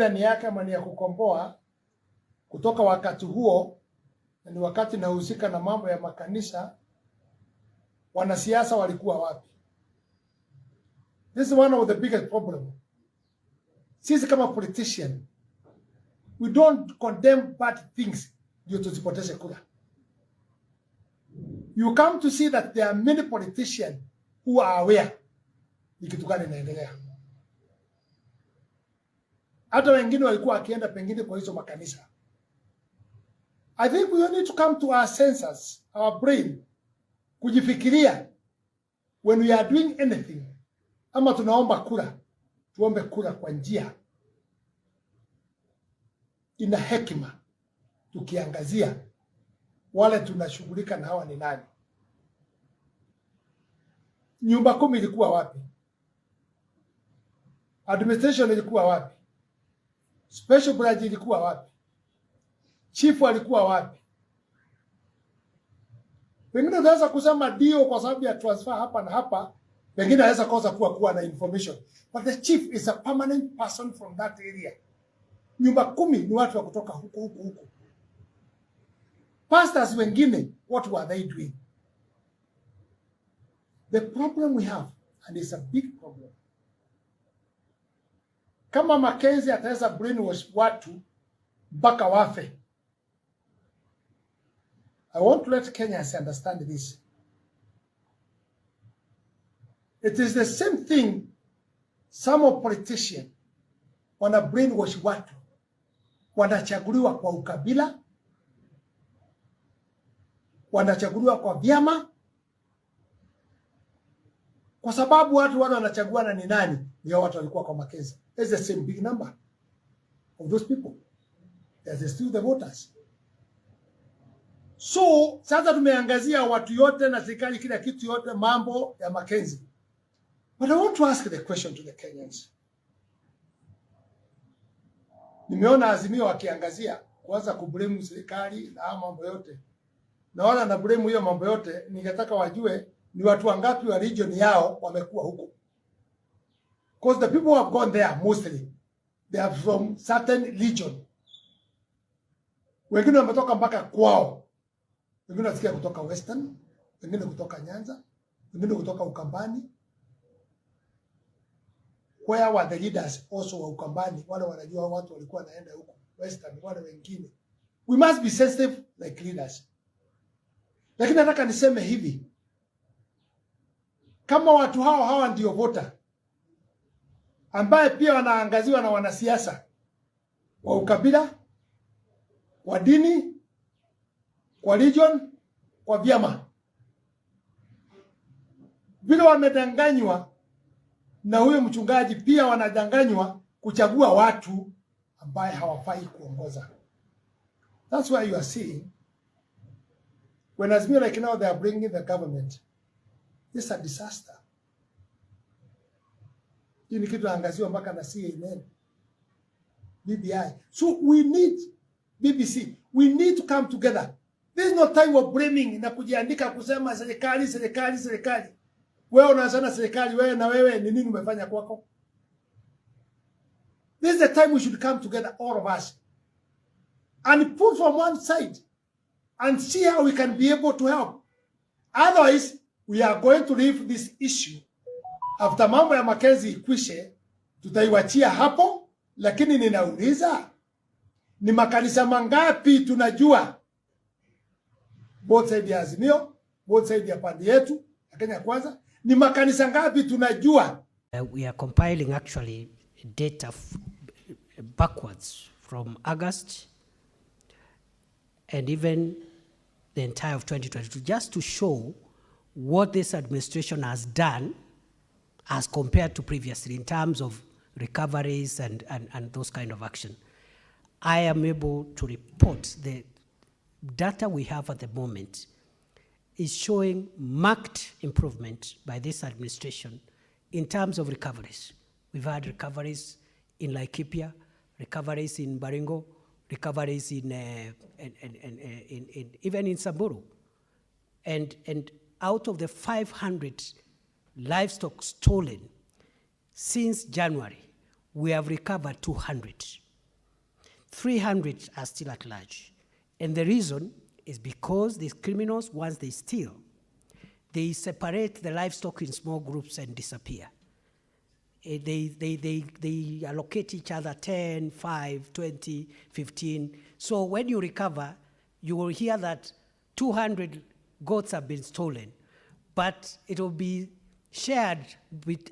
aidha ni yake ama ni ya kukomboa. Kutoka wakati huo, ni wakati nahusika na mambo ya makanisa, wanasiasa walikuwa wapi? This is one of the biggest problem. Sisi kama politician, we don't condemn bad things ndio tusipoteze kura. You come to see that there are many politicians who are aware ni kitu gani inaendelea. Hata wengine walikuwa akienda pengine kwa hizo makanisa. I think we need to come to our senses, our brain, kujifikiria when we are doing anything. Ama tunaomba kura, tuombe kura kwa njia ina hekima, tukiangazia wale tunashughulika na hawa ni nani. Nyumba 10 ilikuwa wapi? Administration ilikuwa wapi? Special branch ilikuwa wapi? Chief alikuwa wapi? Pengine unaweza kusema dio kwa sababu ya transfer hapa na hapa, pengine anaweza kosa kuwa na information. But the chief is a permanent person from that area. Nyumba 10 ni watu wa kutoka huku. Pastors wengine, what were they doing? The problem we have, and it's a big problem. Kama Mackenzie ataweza brainwash watu mpaka wafe. I want to let Kenyans understand this. It is the same thing some of politicians wana brainwash watu. Wanachaguliwa kwa ukabila, wanachaguliwa kwa vyama, kwa sababu watu wale wanachaguana ni nani? Ndio watu walikuwa kwa Mackenzie. It's the same big number of those people. There's still the voters. So, sasa tumeangazia watu yote na serikali kila kitu yote mambo ya Mackenzie. But I want to ask the question to the Kenyans. Nimeona Azimio wakiangazia kuanza kublame serikali na mambo yote. Naona na blame hiyo mambo yote, ningetaka wajue ni watu wangapi wa region yao wamekuwa huko. Because the people who have gone there mostly, they are from certain region. Wengine wametoka mpaka kwao. Wengine nasikia kutoka Western, wengine kutoka Nyanza, wengine kutoka Ukambani. Where were the leaders also wa Ukambani? Wale wanajua watu walikuwa naenda huko Western, wale wengine. We must be sensitive like leaders. Lakini nataka niseme hivi. Kama watu hawa ndio voter, ambaye pia wanaangaziwa na wanasiasa wa ukabila, wa dini, kwa region, kwa vyama. Vile wamedanganywa na huyo mchungaji, pia wanadanganywa kuchagua watu ambaye hawafai kuongoza. That's why you are seeing when Azimio like now they are bringing the government. This is a disaster. Hii ni kitu angaziwa mpaka na CNN, BBI. So we need BBC. We need to come together. There is no time of blaming na kujiandika kusema serikali. Wewe unasema serikali, wewe na wewe ni nini umefanya kwako? This is the time we should come together, all of us, and put from one side and see how we can be able to help. Otherwise, we are going to leave this issue. After mambo ya Mackenzie ikwishe, tutaiwachia hapo, lakini ninauliza, ni makanisa mangapi tunajua? Both side ya Azimio, both side ya pande yetu, Kenya Kwanza, ni makanisa ngapi tunajua? We are compiling actually data backwards from August and even the entire of 2022, just to show what this administration has done as compared to previously in terms of recoveries and those kind of action. I am able to report the data we have at the moment is showing marked improvement by this administration in terms of recoveries. We've had recoveries in Laikipia, recoveries in Baringo, recoveries in even in Samburu. And out of the 500 livestock stolen since January, we have recovered 200. 300 are still at large. And the reason is because these criminals, once they steal, they separate the livestock in small groups and disappear. They allocate each other 10, 5, 20, 15. So when you recover, you will hear that 200 goats have been stolen, but it will be shared with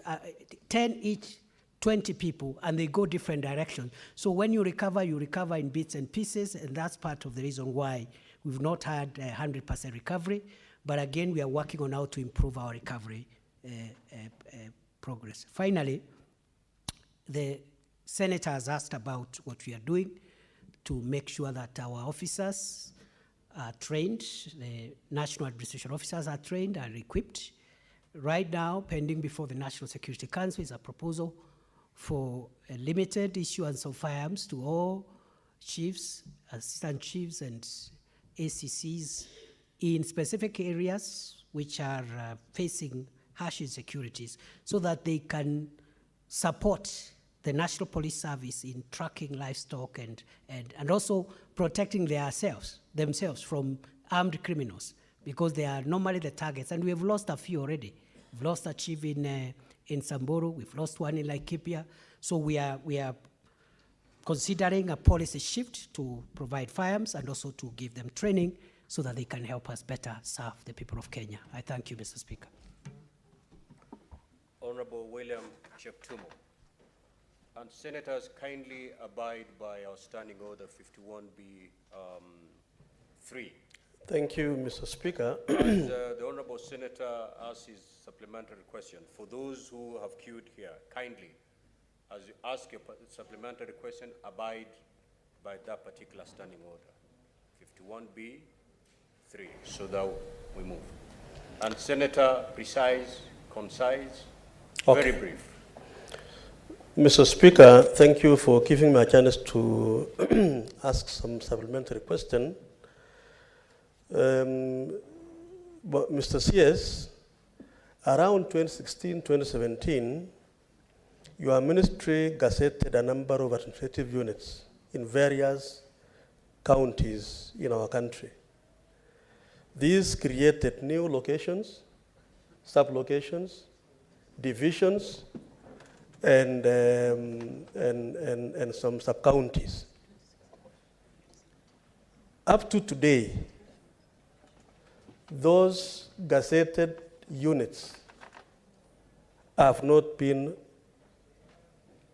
10 each, 20 people, and they go different directions. So when you recover in bits and pieces, and that's part of the reason why we've not had 100% recovery. But again, we are working on how to improve our recovery progress. Finally, the senator has asked about what we are doing to make sure that our officers are trained, the national administration officers are trained and equipped. Right now, pending before the National Security Council is a proposal for a limited issuance of firearms to all chiefs, assistant chiefs, and ACCs in specific areas which are facing harsh insecurities, so that they can support the National Police Service in tracking livestock and also protecting themselves from armed criminals, because they are normally the targets. And we have lost a few already. We've lost a chief in Samburu, we've lost one in Laikipia. So we are considering a policy shift to provide firearms and also to give them training so that they can help us better serve the people of Kenya. I thank you, Mr. Speaker. Honorable William Cheptumo. And senators, kindly abide by our standing order 51B 3. Thank you, Mr. Speaker. As the honorable senator asks his supplementary question, for those who have queued here, kindly, as you ask a supplementary question, abide by that particular standing order, 51B 3, so that we move. And Senator, precise, concise, Okay. very brief. Mr. Speaker, thank you for giving me a chance to ask some supplementary question. But Mr. CS, around 2016, 2017, your ministry gazetted a number of administrative units in various counties in our country. These created new locations, sub-locations, divisions, and some sub-counties. Up to today, those gazetted units have not been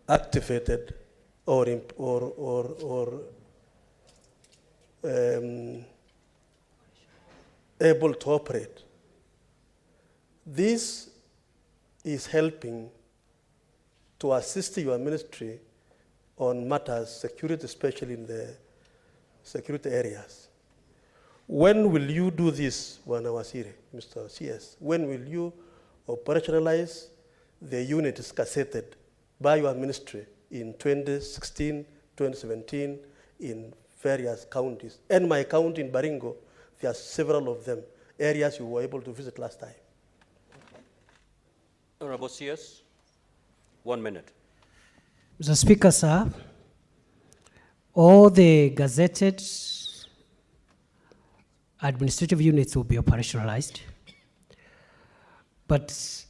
activated or able to operate. This is helping to assist your ministry on matters security, especially in the security areas. When will you do this, Wanawasiri, Mr. CS? When will you operationalize the units gazetted by your ministry in 2016, 2017 in various counties? And my county in Baringo, there are several of them, areas you were able to visit last time. Honorable CS, 1 minute. Mr. Speaker, sir, all the gazetted administrative units will be operationalized, but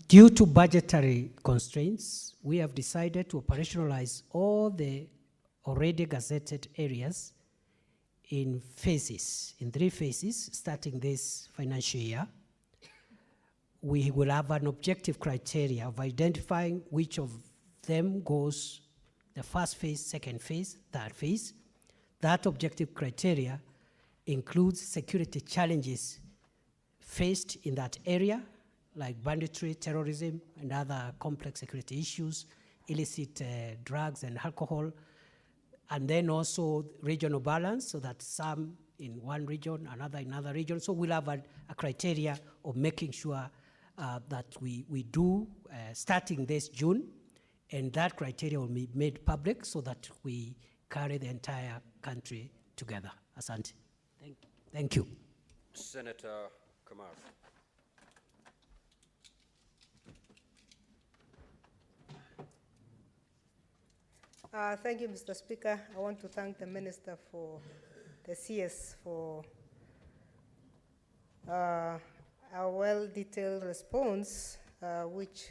due to budgetary constraints, we have decided to operationalize all the already gazetted areas in phases, in 3 phases, starting this financial year. We will have an objective criteria of identifying which of them goes the first phase, second phase, third phase. That objective criteria includes security challenges faced in that area, like banditry, terrorism, and other complex security issues, illicit drugs and alcohol, and then also regional balance, so that some in one region, another in another region. So we'll have a criteria of making sure that we do, starting this June, and that criteria will be made public so that we carry the entire country together. Asante. Thank you. Senator Kamar. Thank you, Mr. Speaker. I want to thank the Minister for the CS for a well-detailed response, which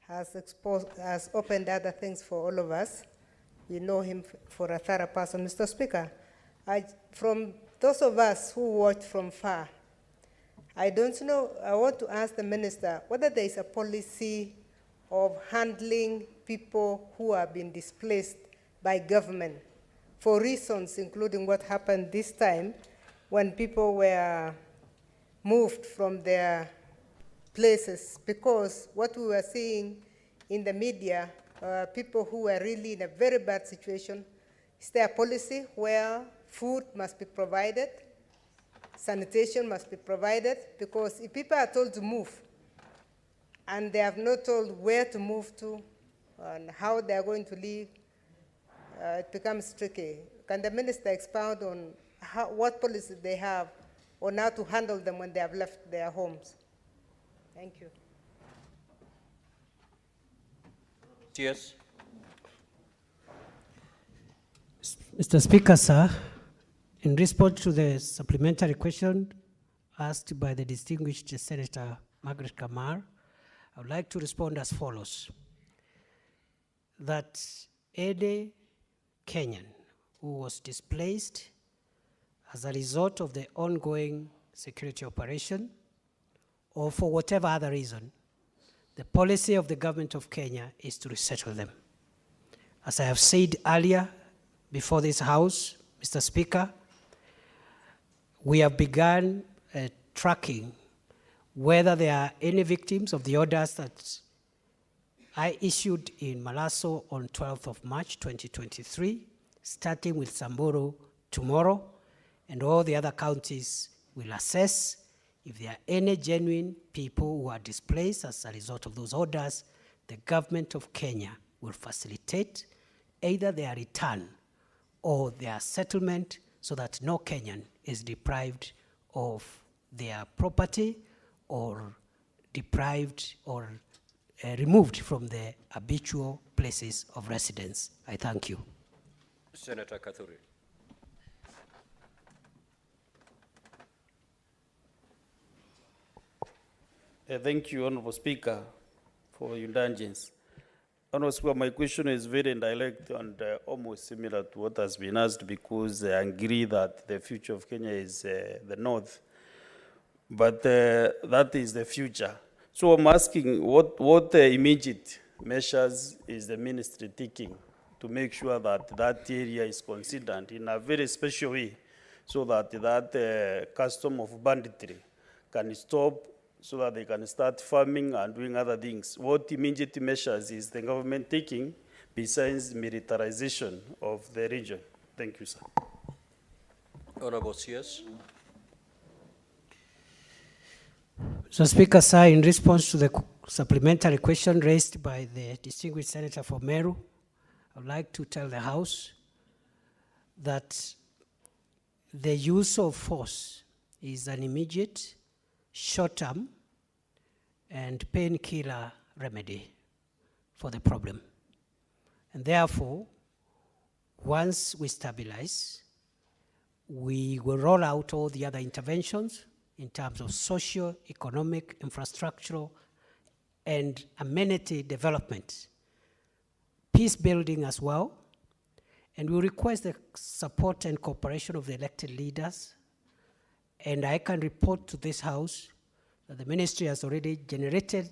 has opened other things for all of us. We know him for a thorough person. Mr. Speaker, from those of us who watch from far, I don't know, I want to ask the Minister whether there is a policy of handling people who have been displaced by government for reasons including what happened this time when people were moved from their places, because what we were seeing in the media, people who were really in a very bad situation. Is there a policy where food must be provided, sanitation must be provided? Because if people are told to move and they have not told where to move to and how they are going to live, it becomes tricky. Can the Minister expound on what policies they have on how to handle them when they have left their homes? Thank you. Yes. Mr. Speaker, sir, in response to the supplementary question asked by the distinguished Senator Margaret Kamar, I would like to respond as follows. That any Kenyan who was displaced as a result of the ongoing security operation or for whatever other reason, the policy of the government of Kenya is to resettle them. As I have said earlier before this House, Mr. Speaker, we have begun tracking whether there are any victims of the orders that I issued in Malaso on 12th of March 2023, starting with Samburu tomorrow, and all the other counties will assess if there are any genuine people who are displaced as a result of those orders. The government of Kenya will facilitate either their return or their settlement so that no Kenyan is deprived of their property or deprived or removed from their habitual places of residence. I thank you. Senator Kathuri. Thank you, Honorable Speaker, for your indulgence. Honorable Speaker, my question is very indirect and almost similar to what has been asked, because I agree that the future of Kenya is the north, but that is the future. So I'm asking what immediate measures is the ministry taking to make sure that that area is considered in a very special way so that that custom of banditry can stop, so that they can start farming and doing other things. What immediate measures is the government taking besides militarization of the region? Thank you, sir. Honorable CS. So, Speaker, sir, in response to the supplementary question raised by the distinguished Senator for Meru, I would like to tell the House that the use of force is an immediate, short-term, and painkiller remedy for the problem. And therefore, once we stabilize, we will roll out all the other interventions in terms of socio-economic, infrastructural, and amenity development, peace building as well, and we request the support and cooperation of the elected leaders. And I can report to this House that the ministry has already generated